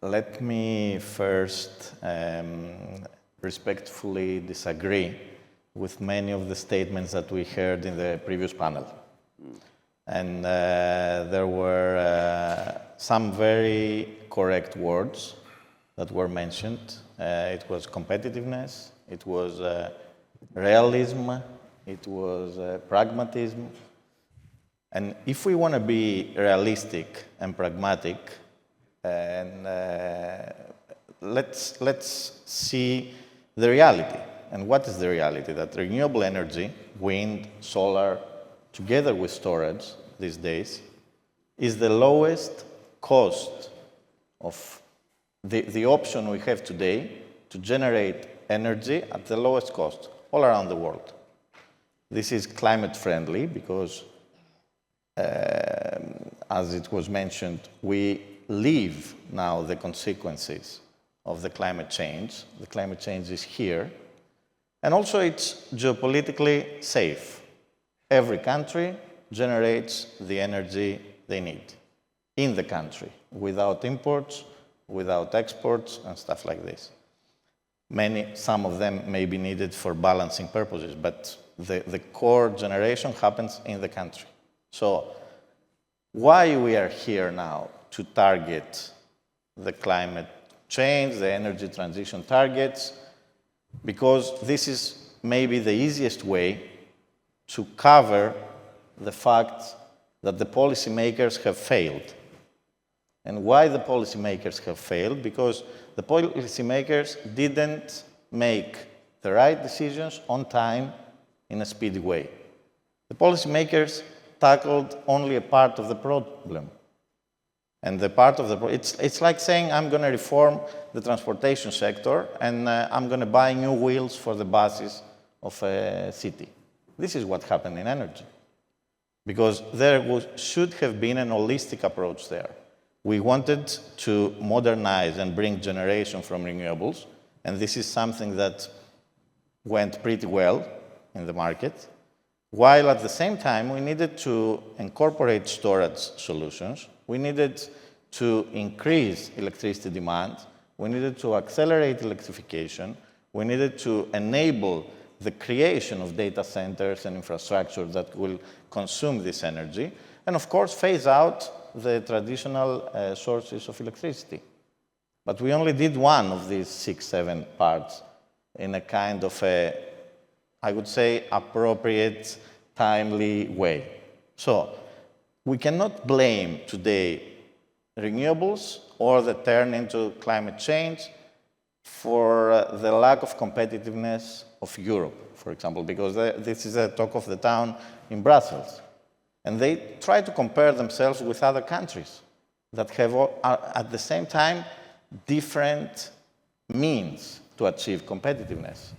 let me first respectfully disagree with many of the statements that we heard in the previous panel. And there were some very correct words that were mentioned. It was competitiveness, it was realism, it was pragmatism. And if we want to be realistic and pragmatic, and let's see the reality. And what is the reality? That renewable energy, wind, solar, together with storage these days, is the lowest cost of the option we have today to generate energy at the lowest cost all around the world. This is climate friendly because, as it was mentioned, we live now the consequences of the climate change. The climate change is here. And also it's geopolitically safe. Every country generates the energy they need in the country, without imports, without exports, and stuff like this. Some of them may be needed for balancing purposes, but the core generation happens in the country. So why we are here now to target the climate change, the energy transition targets? Because this is maybe the easiest way to cover the fact that the policymakers have failed. And why the policymakers have failed? Because the policymakers didn't make the right decisions on time in a speedy way. The policymakers tackled only a part of the problem. And the part of the it's like saying I'm going to reform the transportation sector and I'm going to buy new wheels for the buses of a city. This is what happened in energy. Because there should have been an holistic approach there. We wanted to modernize and bring generation from renewables, and this is something that went pretty well in the market, while at the same time we needed to incorporate storage solutions. We needed to increase electricity demand. We needed to accelerate electrification. We needed to enable the creation of data centers and infrastructure that will consume this energy. And of course, phase out the traditional sources of electricity. But we only did one of these 6, 7 parts in a kind of I would say, appropriate, timely way. So we cannot blame today renewables or the turn into climate change for the lack of competitiveness of Europe, for example, because this is a talk of the town in Brussels. And they try to compare themselves with other countries that have, at the same time, different means to achieve competitiveness.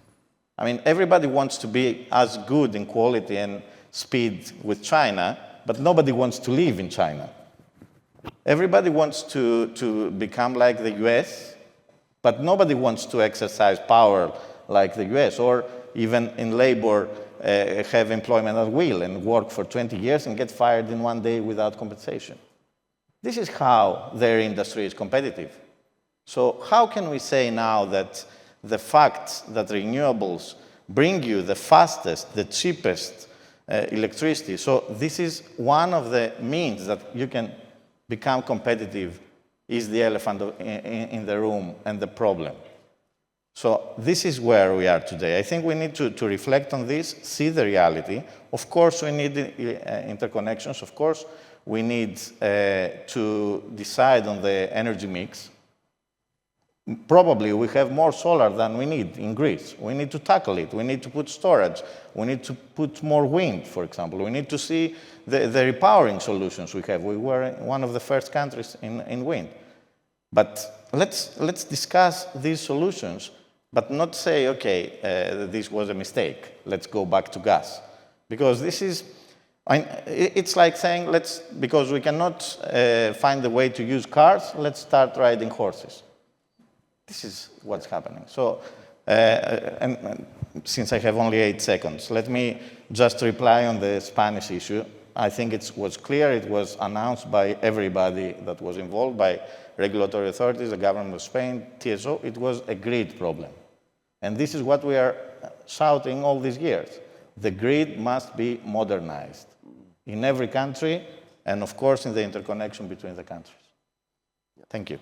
I mean, everybody wants to be as good in quality and speed with China, but nobody wants to live in China. Everybody wants to become like the US, but nobody wants to exercise power like the US, or even in labor, have employment at will and work for 20 years and get fired in one day without compensation. This is how their industry is competitive. So how can we say now that the fact that renewables bring you the fastest, the cheapest electricity, so this is one of the means that you can become competitive, is the elephant in the room and the problem. So this is where we are today. I think we need to reflect on this, see the reality. Of course, we need interconnections. Of course, we need to decide on the energy mix. Probably we have more solar than we need in Greece. We need to tackle it. We need to put storage. We need to put more wind, for example. We need to see the repowering solutions we have. We were one of the first countries in wind. But let's discuss these solutions, but not say, okay, this was a mistake. Let's go back to gas. Because this is, it's like saying, because we cannot find a way to use cars, let's start riding horses. This is what's happening. So, and since I have only 8 seconds, let me just reply on the Spanish issue. I think it was clear, it was announced by everybody that was involved, by regulatory authorities, the government of Spain, TSO, it was a grid problem. And this is what we are shouting all these years. The grid must be modernized in every country, and of course in the interconnection between the countries. Thank you.